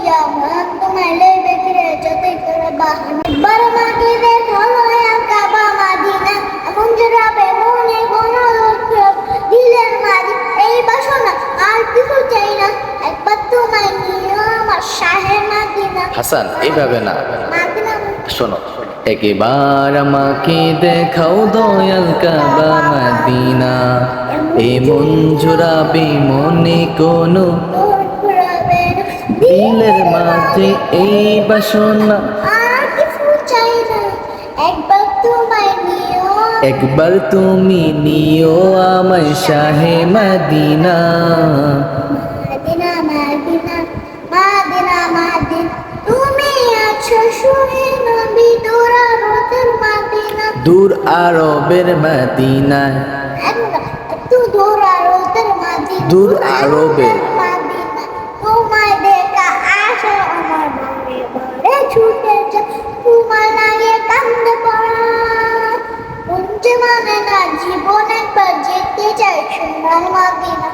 জামান তোমায় লইবে ফিরে যতই করে বাহানা একবার মাকে দেখালো কাবা মাদিনা এমন জোড়াবে মনে কোনো দিলের মাঝে এই বাসনা আর কিছু চাই না একবার তোমায় নিও আমার শাহে মাদিনা। হাসান, এইভাবে না, মাদিনা শোনো। একবার আমাকে দেখাও দয়াল কাবা মদিনা, এ মন জোড়াবে মনে কোনো ঘুরাবে দিলের মাঝে এই বাসনা আর কিছু চাই না একবার তোমায় নিও একবার তুমি নিও আমায় শাহে মদিনা। মাদিনা মাদিনা মাদিনা মাদিনা তুমি আছো শুয়ে নবী দূর আরবের মাদিনা দূর আরবের মদিনায়, একটু দূর আরবের মাদিনা দূর আরবের মাদিনা তোমায় দেখা আসে আমার মনে ভরে ছুটে যা তোমার লাগে কান্দে পড়া মনছে মানে না জীবন একবার যেতে চাই সোনার মাদিনা।